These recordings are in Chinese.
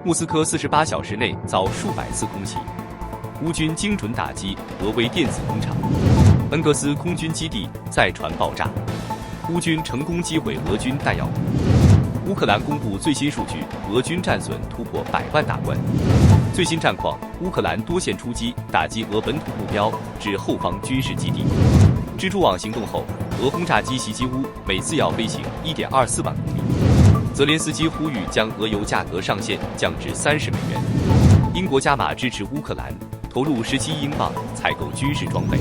莫斯科48小时内遭数百次空袭，乌军精准打击俄微电子工厂，恩格斯空军基地再传爆炸，乌军成功击毁俄军弹药库。乌克兰公布最新数据，俄军战损突破100万大关。最新战况，乌克兰多线出击，打击俄本土目标至后方军事基地。蜘蛛网行动后，俄轰炸机袭击乌，每次要飞行1.24万公里。泽连斯基呼吁将俄油价格上限降至30美元。英国加码支持乌克兰，投入17亿英镑采购军事装备。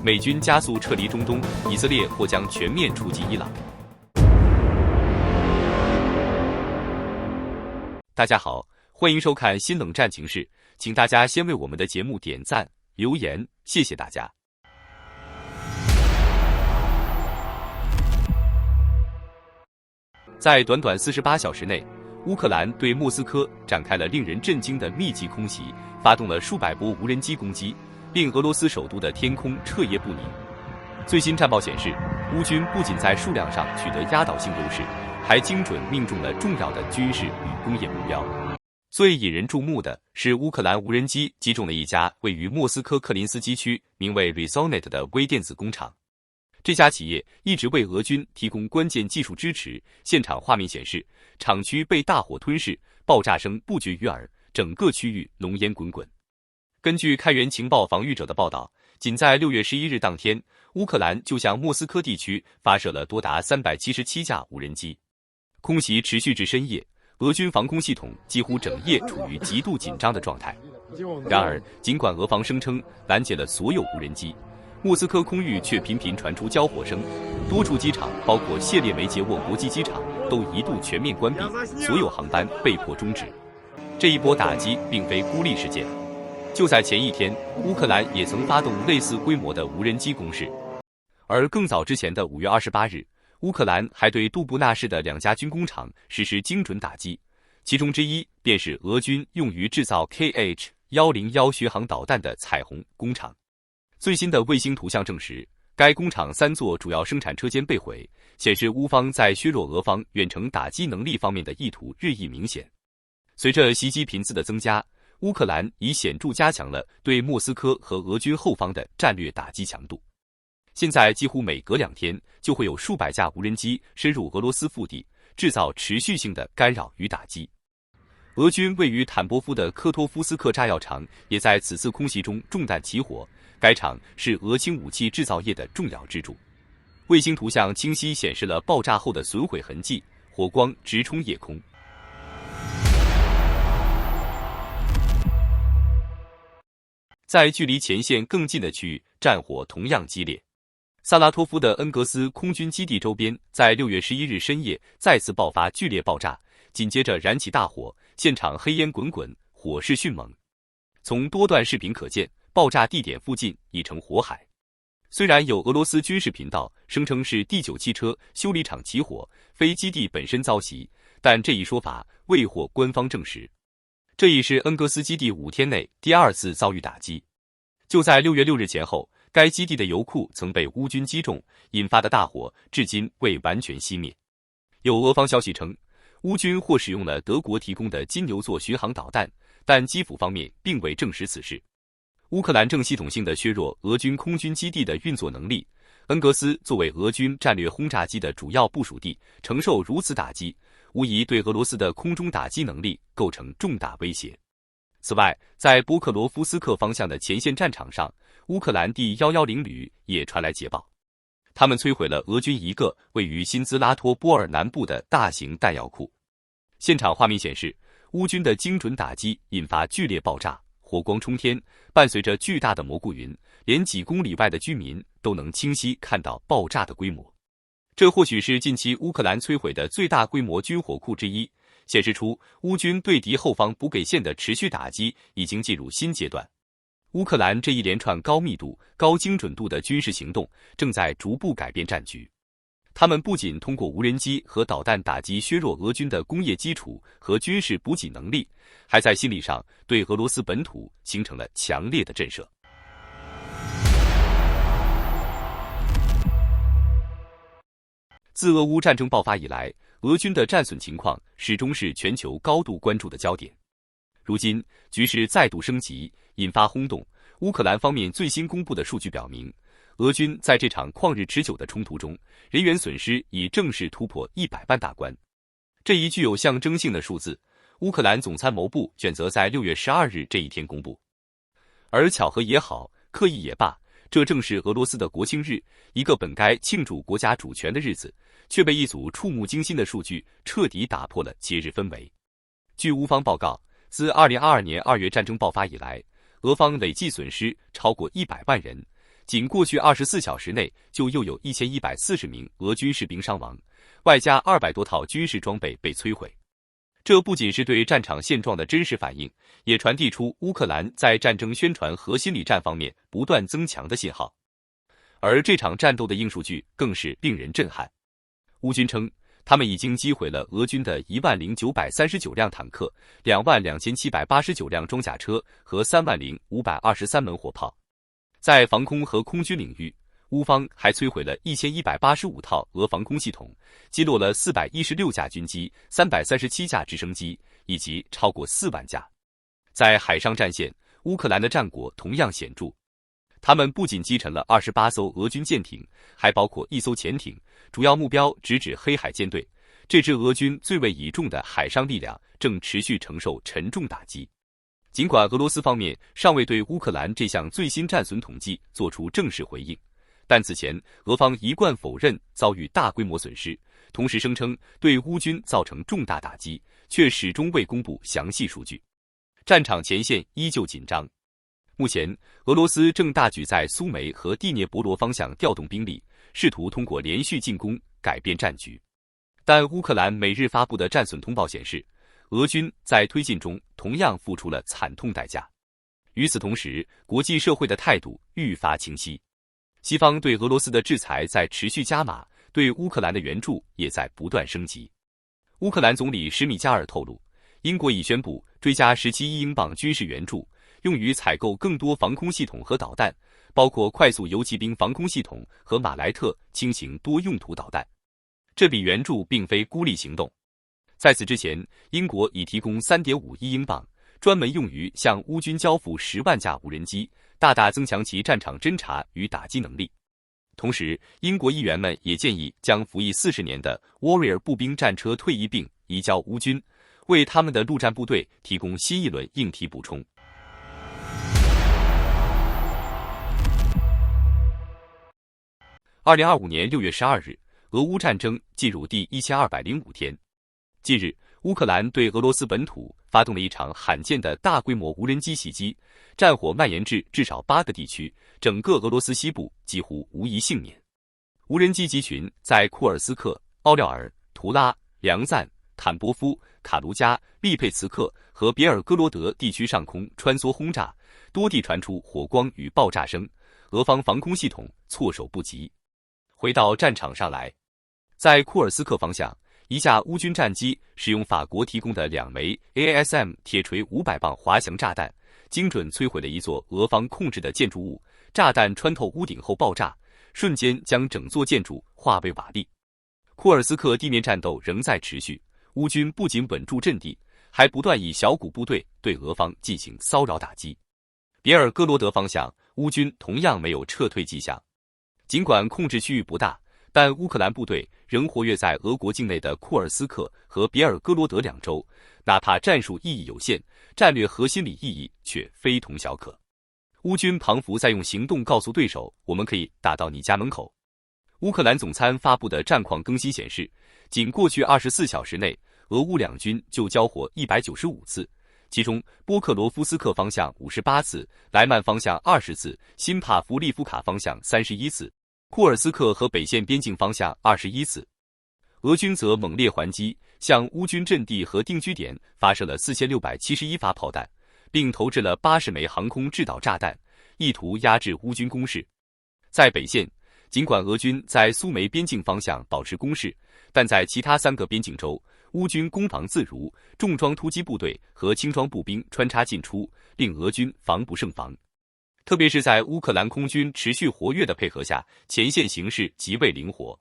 美军加速撤离中东，以色列或将全面出击伊朗。大家好，欢迎收看新冷战情势，请大家先为我们的节目点赞、留言，谢谢大家。在短短48小时内，乌克兰对莫斯科展开了令人震惊的密集空袭，发动了数百波无人机攻击，令俄罗斯首都的天空彻夜不宁。最新战报显示，乌军不仅在数量上取得压倒性优势，还精准命中了重要的军事与工业目标。最引人注目的是，乌克兰无人机击中了一家位于莫斯科克林斯基区名为 Resonet 的微电子工厂。这家企业一直为俄军提供关键技术支持。现场画面显示，厂区被大火吞噬，爆炸声不绝于耳，整个区域浓烟滚滚。根据开源情报防御者的报道，仅在6月11日当天，乌克兰就向莫斯科地区发射了多达377架无人机。空袭持续至深夜，俄军防空系统几乎整夜处于极度紧张的状态。然而，尽管俄方声称拦截了所有无人机，莫斯科空域却频频传出交火声，多处机场，包括谢列梅捷沃国际机场，都一度全面关闭，所有航班被迫终止。这一波打击并非孤立事件，就在前一天，乌克兰也曾发动类似规模的无人机攻势，而更早之前的5月28日，乌克兰还对杜布纳市的2家军工厂实施精准打击，其中之一便是俄军用于制造 Kh-101巡航导弹的彩虹工厂。最新的卫星图像证实，该工厂3座主要生产车间被毁，显示乌方在削弱俄方远程打击能力方面的意图日益明显。随着袭击频次的增加，乌克兰已显著加强了对莫斯科和俄军后方的战略打击强度。现在几乎每隔2天就会有数百架无人机深入俄罗斯腹地，制造持续性的干扰与打击。俄军位于坦波夫的科托夫斯克炸药厂也在此次空袭中中弹起火，该厂是俄轻武器制造业的重要支柱。卫星图像清晰显示了爆炸后的损毁痕迹，火光直冲夜空。在距离前线更近的区域，战火同样激烈。萨拉托夫的恩格斯空军基地周边在6月11日深夜再次爆发剧烈爆炸，紧接着燃起大火，现场黑烟滚滚，火势迅猛。从多段视频可见，爆炸地点附近已成火海。虽然有俄罗斯军事频道声称是第9汽车修理厂起火，非基地本身遭袭，但这一说法未获官方证实。这已是恩格斯基地5天内第2次遭遇打击。就在6月6日前后，该基地的油库曾被乌军击中，引发的大火至今未完全熄灭。有俄方消息称，乌军或使用了德国提供的金牛座巡航导弹，但基辅方面并未证实此事。乌克兰正系统性地削弱俄军空军基地的运作能力。恩格斯作为俄军战略轰炸机的主要部署地，承受如此打击，无疑对俄罗斯的空中打击能力构成重大威胁。此外，在波克罗夫斯克方向的前线战场上，乌克兰第110旅也传来捷报，他们摧毁了俄军一个位于辛兹拉托波尔南部的大型弹药库。现场画面显示，乌军的精准打击引发剧烈爆炸，火光冲天，伴随着巨大的蘑菇云，连几公里外的居民都能清晰看到爆炸的规模。这或许是近期乌克兰摧毁的最大规模军火库之一，显示出乌军对敌后方不给线的持续打击已经进入新阶段。乌克兰这一连串高密度、高精准度的军事行动正在逐步改变战局。他们不仅通过无人机和导弹打击削弱俄军的工业基础和军事补给能力，还在心理上对俄罗斯本土形成了强烈的震慑。自俄乌战争爆发以来，俄军的战损情况始终是全球高度关注的焦点。如今局势再度升级，引发轰动。乌克兰方面最新公布的数据表明，俄军在这场旷日持久的冲突中，人员损失已正式突破100万大关。这一具有象征性的数字，乌克兰总参谋部选择在6月12日这一天公布。而巧合也好，刻意也罢，这正是俄罗斯的国庆日，一个本该庆祝国家主权的日子，却被一组触目惊心的数据彻底打破了节日氛围。据乌方报告，自2022年2月战争爆发以来，俄方累计损失超过100万人，仅过去24小时内就又有1140名俄军士兵伤亡，外加200多套军事装备被摧毁。这不仅是对战场现状的真实反映，也传递出乌克兰在战争宣传和心理战方面不断增强的信号。而这场战斗的硬数据更是令人震撼。乌军称，他们已经击毁了俄军的10939辆坦克、22789辆装甲车和30523门火炮。在防空和空军领域，乌方还摧毁了1185套俄防空系统，击落了416架军机、337架直升机，以及超过4万架。在海上战线，乌克兰的战果同样显著。他们不仅击沉了28艘俄军舰艇，还包括1艘潜艇，主要目标直指黑海舰队。这支俄军最为倚重的海上力量正持续承受沉重打击。尽管俄罗斯方面尚未对乌克兰这项最新战损统计做出正式回应，但此前俄方一贯否认遭遇大规模损失，同时声称对乌军造成重大打击，却始终未公布详细数据。战场前线依旧紧张。目前，俄罗斯正大举在苏梅和第聂伯罗方向调动兵力，试图通过连续进攻改变战局。但乌克兰每日发布的战损通报显示，俄军在推进中同样付出了惨痛代价。与此同时，国际社会的态度愈发清晰。西方对俄罗斯的制裁在持续加码，对乌克兰的援助也在不断升级。乌克兰总理施米加尔透露，英国已宣布追加17亿英镑军事援助，用于采购更多防空系统和导弹，包括快速游骑兵防空系统和马莱特轻型多用途导弹。这笔援助并非孤立行动。在此之前，英国已提供3.5亿英镑，专门用于向乌军交付10万架无人机，大大增强其战场侦察与打击能力。同时，英国议员们也建议将服役40年的 Warrior 步兵战车退役并移交乌军，为他们的陆战部队提供新一轮硬体补充。2025年6月12日，俄乌战争进入第1205天。近日，乌克兰对俄罗斯本土发动了一场罕见的大规模无人机袭击，战火蔓延至少8个地区，整个俄罗斯西部几乎无一幸免。无人机集群在库尔斯克、奥廖尔、图拉、梁赞、坦波夫、卡卢加、利佩茨克和别尔哥罗德地区上空穿梭轰炸，多地传出火光与爆炸声，俄方防空系统措手不及。回到战场上来，在库尔斯克方向，一架乌军战机使用法国提供的2枚 AASM 铁锤500磅滑翔炸弹，精准摧毁了一座俄方控制的建筑物。炸弹穿透屋顶后爆炸，瞬间将整座建筑化为瓦砾。库尔斯克地面战斗仍在持续，乌军不仅稳住阵地，还不断以小股部队对俄方进行骚扰打击。别尔哥罗德方向，乌军同样没有撤退迹象。尽管控制区域不大，但乌克兰部队仍活跃在俄国境内的库尔斯克和别尔哥罗德2州，哪怕战术意义有限，战略核心理意义却非同小可。乌军庞福在用行动告诉对手，我们可以打到你家门口。乌克兰总参发布的战况更新显示，仅过去24小时内，俄乌两军就交火195次，其中波克罗夫斯克方向58次，莱曼方向20次，辛帕夫利夫卡方向31次，库尔斯克和北线边境方向21次。俄军则猛烈还击，向乌军阵地和定居点发射了4671发炮弹，并投掷了80枚航空制导炸弹，意图压制乌军攻势。在北线，尽管俄军在苏梅边境方向保持攻势，但在其他3个边境州，乌军攻防自如，重装突击部队和轻装步兵穿插进出，令俄军防不胜防。特别是在乌克兰空军持续活跃的配合下，前线形势极为灵活。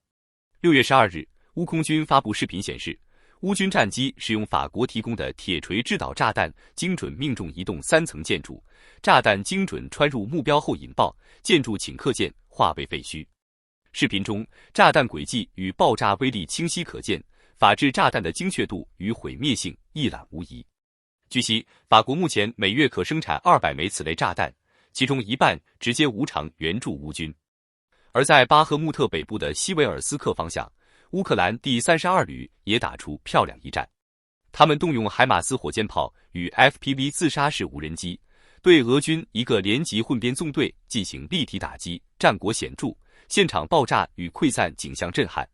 6月12日，乌空军发布视频显示，乌军战机使用法国提供的铁锤制导炸弹，精准命中一栋3层建筑，炸弹精准穿入目标后引爆，建筑顷刻间化为废墟。视频中，炸弹轨迹与爆炸威力清晰可见，法制炸弹的精确度与毁灭性一览无遗。据悉，法国目前每月可生产200枚此类炸弹，其中一半直接无偿援助乌军。而在巴赫穆特北部的西维尔斯克方向，乌克兰第32旅也打出漂亮一战。他们动用海马斯火箭炮与 FPV 自杀式无人机，对俄军一个连级混编纵队进行立体打击，战果显著，现场爆炸与溃散景象震撼。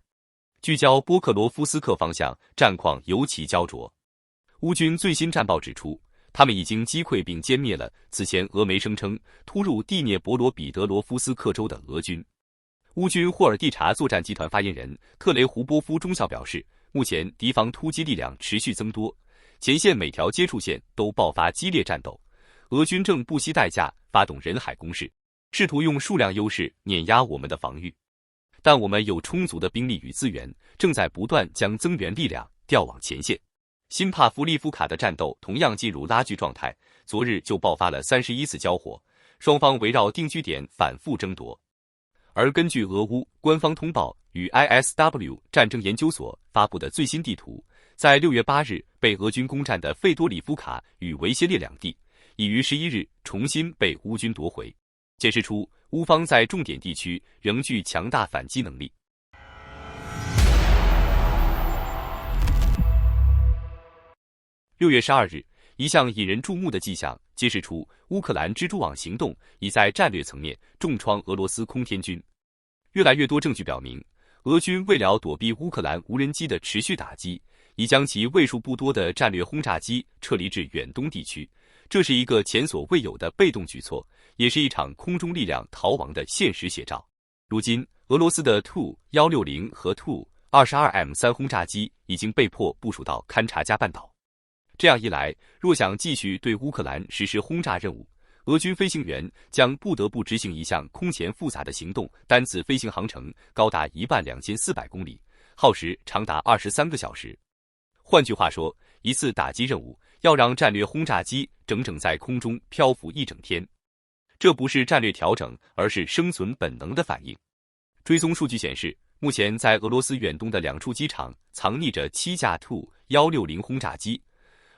聚焦波克罗夫斯克方向，战况尤其焦灼。乌军最新战报指出，他们已经击溃并歼灭了此前俄媒声称突入第聂伯罗彼得罗夫斯克州的俄军。乌军霍尔蒂察作战集团发言人特雷胡波夫中校表示，目前敌方突击力量持续增多，前线每条接触线都爆发激烈战斗，俄军正不惜代价发动人海攻势，试图用数量优势碾压我们的防御。但我们有充足的兵力与资源，正在不断将增援力量调往前线。新帕夫利夫卡的战斗同样进入拉锯状态，昨日就爆发了31次交火，双方围绕定居点反复争夺。而根据俄乌官方通报与 ISW 战争研究所发布的最新地图，在6月8日被俄军攻占的费多里夫卡与维谢列两地，已于11日重新被乌军夺回，显示出乌方在重点地区仍具强大反击能力。6月12日，一项引人注目的迹象揭示出乌克兰蜘蛛网行动已在战略层面重创俄罗斯空天军。越来越多证据表明，俄军为了躲避乌克兰无人机的持续打击，已将其为数不多的战略轰炸机撤离至远东地区。这是一个前所未有的被动举措，也是一场空中力量逃亡的现实写照。如今，俄罗斯的 Tu-160和 Tu-22M3 轰炸机已经被迫部署到勘察加半岛。这样一来，若想继续对乌克兰实施轰炸任务，俄军飞行员将不得不执行一项空前复杂的行动，单次飞行航程高达12400公里，耗时长达23个小时。换句话说，一次打击任务要让战略轰炸机整整在空中漂浮一整天。这不是战略调整，而是生存本能的反应。追踪数据显示，目前在俄罗斯远东的2处机场藏匿着7架 Tu-160轰炸机，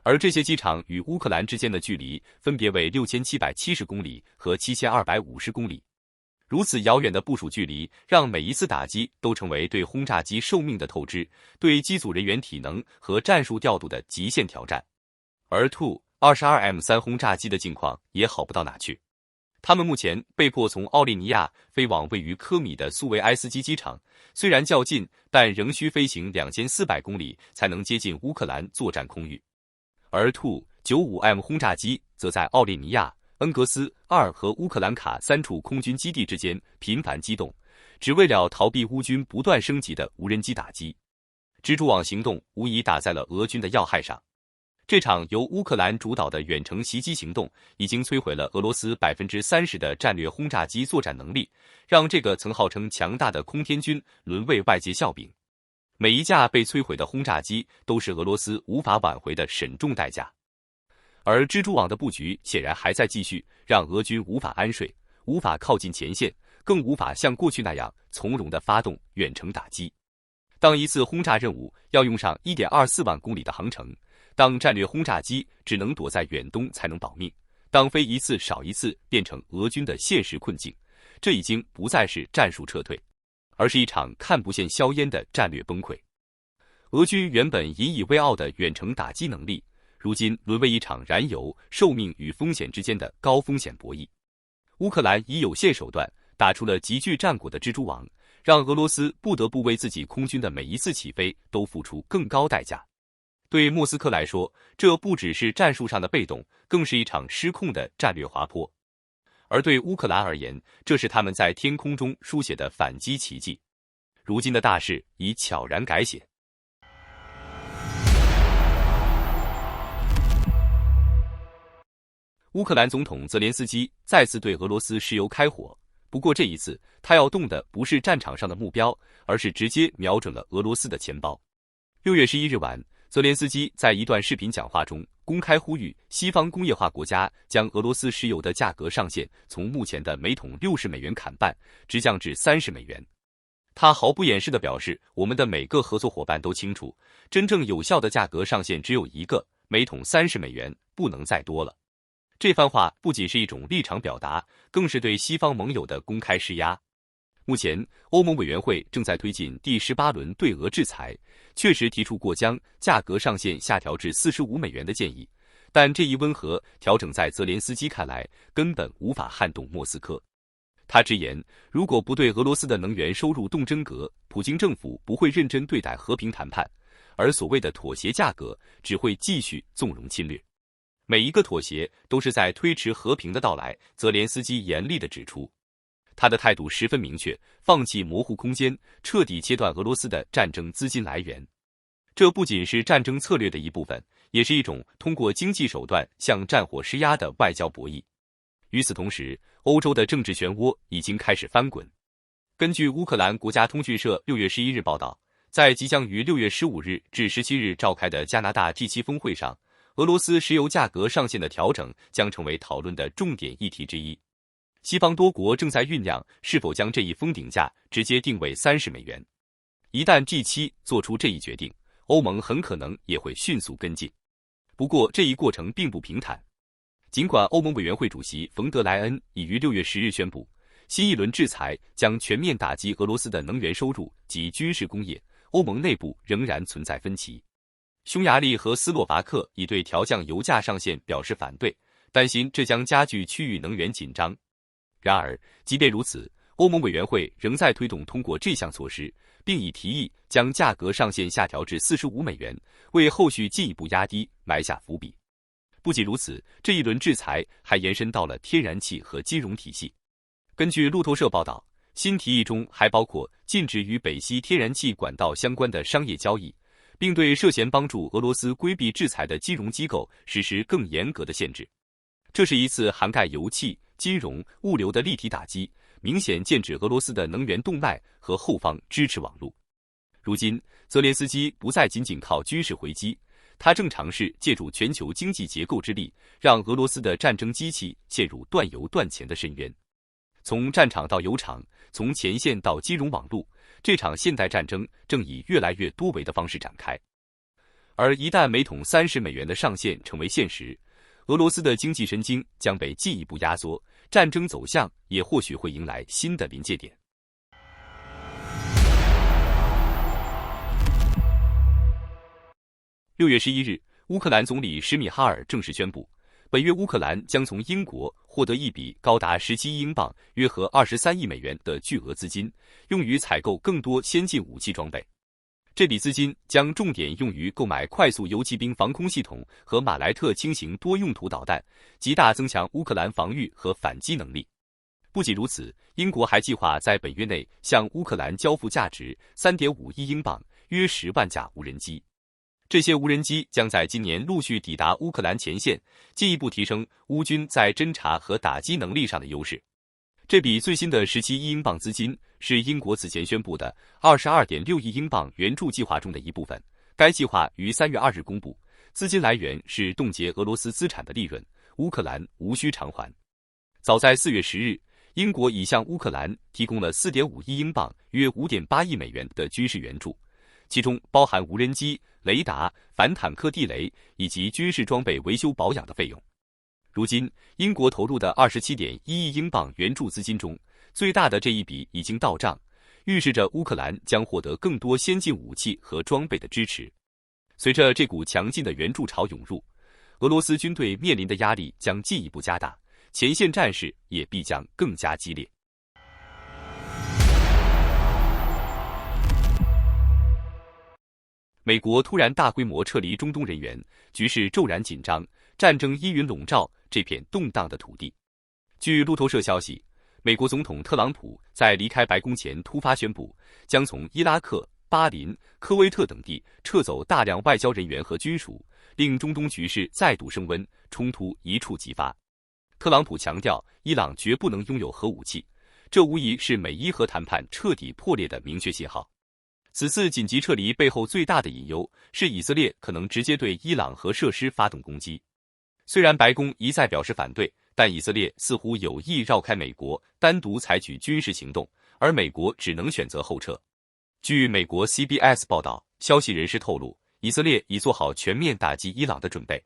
而这些机场与乌克兰之间的距离分别为6770公里和7250公里。如此遥远的部署距离，让每一次打击都成为对轰炸机寿命的透支，对机组人员体能和战术调度的极限挑战。而 Tu-22M3 轰炸机的境况也好不到哪去。他们目前被迫从奥利尼亚飞往位于科米的苏维埃斯基机场，虽然较近，但仍需飞行2400公里才能接近乌克兰作战空域。而 Tu-95M 轰炸机则在奥列尼亚、恩格斯2和乌克兰卡3处空军基地之间频繁机动，只为了逃避乌军不断升级的无人机打击。蜘蛛网行动无疑打在了俄军的要害上。这场由乌克兰主导的远程袭击行动已经摧毁了俄罗斯 30% 的战略轰炸机作战能力，让这个曾号称强大的空天军沦为外界笑柄。每一架被摧毁的轰炸机都是俄罗斯无法挽回的沈重代价。而蜘蛛网的布局显然还在继续，让俄军无法安睡，无法靠近前线，更无法像过去那样从容地发动远程打击。当一次轰炸任务要用上 1.24 万公里的航程，当战略轰炸机只能躲在远东才能保命，当飞一次少一次变成俄军的现实困境，这已经不再是战术撤退，而是一场看不见硝烟的战略崩溃。俄军原本引以为傲的远程打击能力，如今沦为一场燃油、寿命与风险之间的高风险博弈。乌克兰以有限手段打出了极具战果的蜘蛛网，让俄罗斯不得不为自己空军的每一次起飞都付出更高代价。对莫斯科来说，这不只是战术上的被动，更是一场失控的战略滑坡。而对乌克兰而言，这是他们在天空中书写的反击奇迹。如今的大势已悄然改写。乌克兰总统泽连斯基再次对俄罗斯石油开火，不过这一次他要动的不是战场上的目标，而是直接瞄准了俄罗斯的钱包。6月11日晚，泽连斯基在一段视频讲话中公开呼吁西方工业化国家将俄罗斯石油的价格上限从目前的每桶$60砍半，直降至$30。他毫不掩饰地表示，我们的每个合作伙伴都清楚，真正有效的价格上限只有一个，每桶$30，不能再多了。这番话不仅是一种立场表达，更是对西方盟友的公开施压。目前，欧盟委员会正在推进第18轮对俄制裁，确实提出过将价格上限下调至$45的建议，但这一温和调整在泽连斯基看来根本无法撼动莫斯科。他直言，如果不对俄罗斯的能源收入动真格，普京政府不会认真对待和平谈判，而所谓的妥协价格只会继续纵容侵略。每一个妥协都是在推迟和平的到来，泽连斯基严厉地指出。他的态度十分明确，放弃模糊空间，彻底切断俄罗斯的战争资金来源。这不仅是战争策略的一部分，也是一种通过经济手段向战火施压的外交博弈。与此同时，欧洲的政治漩涡已经开始翻滚。根据乌克兰国家通讯社6月11日报道，在即将于6月15日至17日召开的加拿大 G7 峰会上，俄罗斯石油价格上限的调整将成为讨论的重点议题之一。西方多国正在酝酿是否将这一封顶价直接定为$30。一旦 G7 做出这一决定，欧盟很可能也会迅速跟进。不过这一过程并不平坦。尽管欧盟委员会主席冯德莱恩已于6月10日宣布，新一轮制裁将全面打击俄罗斯的能源收入及军事工业，欧盟内部仍然存在分歧。匈牙利和斯洛伐克已对调降油价上限表示反对，担心这将加剧区域能源紧张。然而，即便如此，欧盟委员会仍在推动通过这项措施，并已提议将价格上限下调至$45，为后续进一步压低埋下伏笔。不仅如此，这一轮制裁还延伸到了天然气和金融体系。根据路透社报道，新提议中还包括禁止与北溪天然气管道相关的商业交易，并对涉嫌帮助俄罗斯规避制裁的金融机构实施更严格的限制。这是一次涵盖油气、金融、物流的立体打击，明显剑指俄罗斯的能源动脉和后方支持网络。如今，泽连斯基不再仅仅靠军事回击，他正尝试借助全球经济结构之力，让俄罗斯的战争机器陷入断油断钱的深渊。从战场到油场，从前线到金融网络，这场现代战争正以越来越多维的方式展开。而一旦每桶$30的上限成为现实，俄罗斯的经济神经将被进一步压缩，战争走向也或许会迎来新的临界点。6月11日，乌克兰总理什米哈尔正式宣布，本月乌克兰将从英国获得一笔高达17亿英镑（约合23亿美元）的巨额资金，用于采购更多先进武器装备。这笔资金将重点用于购买快速游骑兵防空系统和马莱特轻型多用途导弹，极大增强乌克兰防御和反击能力。不仅如此，英国还计划在本月内向乌克兰交付价值3.5亿英镑（约10万架）无人机。这些无人机将在今年陆续抵达乌克兰前线，进一步提升乌军在侦察和打击能力上的优势。这笔最新的17亿英镑资金是英国此前宣布的22.6亿英镑援助计划中的一部分。该计划于3月2日公布，资金来源是冻结俄罗斯资产的利润，乌克兰无需偿还。早在4月10日，英国已向乌克兰提供了4.5亿英镑（约5.8亿美元）的军事援助，其中包含无人机、雷达、反坦克地雷以及军事装备维修保养的费用。如今，英国投入的27.1亿英镑援助资金中，最大的这一笔已经到账，预示着乌克兰将获得更多先进武器和装备的支持。随着这股强劲的援助潮涌入，俄罗斯军队面临的压力将进一步加大，前线战事也必将更加激烈。美国突然大规模撤离中东人员，局势骤然紧张，战争阴云笼罩这片动荡的土地。据路透社消息，美国总统特朗普在离开白宫前突发宣布，将从伊拉克、巴林、科威特等地撤走大量外交人员和军属，令中东局势再度升温，冲突一触即发。特朗普强调，伊朗绝不能拥有核武器，这无疑是美伊核谈判彻底破裂的明确信号。此次紧急撤离背后最大的隐忧是以色列可能直接对伊朗核设施发动攻击。虽然白宫一再表示反对，但以色列似乎有意绕开美国，单独采取军事行动，而美国只能选择后撤。据美国 CBS 报道，消息人士透露，以色列已做好全面打击伊朗的准备。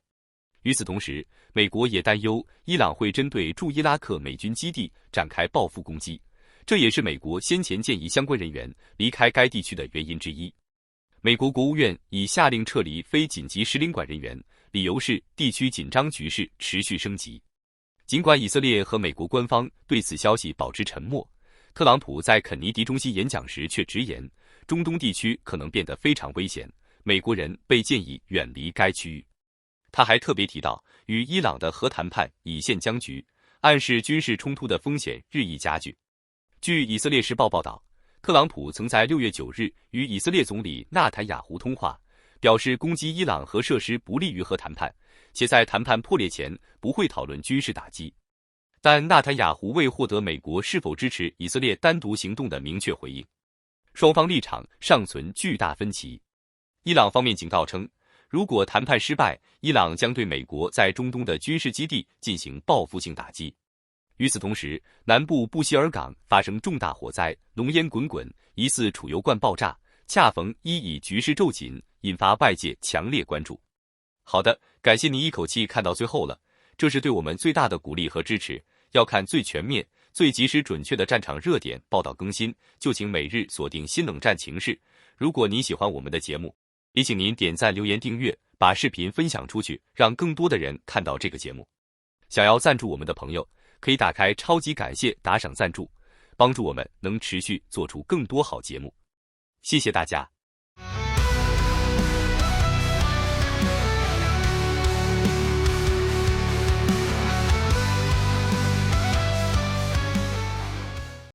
与此同时，美国也担忧伊朗会针对驻伊拉克美军基地展开报复攻击，这也是美国先前建议相关人员离开该地区的原因之一。美国国务院已下令撤离非紧急使领馆人员，理由是地区紧张局势持续升级。尽管以色列和美国官方对此消息保持沉默，特朗普在肯尼迪中心演讲时却直言，中东地区可能变得非常危险，美国人被建议远离该区域。他还特别提到，与伊朗的核谈判已陷僵局，暗示军事冲突的风险日益加剧。据以色列时报报道，特朗普曾在6月9日与以色列总理纳坦雅胡通话，表示攻击伊朗核设施不利于核谈判，且在谈判破裂前不会讨论军事打击。但纳坦雅胡未获得美国是否支持以色列单独行动的明确回应，双方立场尚存巨大分歧。伊朗方面警告称，如果谈判失败，伊朗将对美国在中东的军事基地进行报复性打击。与此同时，南部布希尔港发生重大火灾，浓烟滚滚，疑似储油罐爆炸，恰逢以局势骤紧，引发外界强烈关注。好的，感谢您一口气看到最后了，这是对我们最大的鼓励和支持。要看最全面、最及时准确的战场热点报道更新，就请每日锁定新冷战情势。如果您喜欢我们的节目，也请您点赞、留言、订阅，把视频分享出去，让更多的人看到这个节目。想要赞助我们的朋友，可以打开超级感谢打赏赞助，帮助我们能持续做出更多好节目。谢谢大家。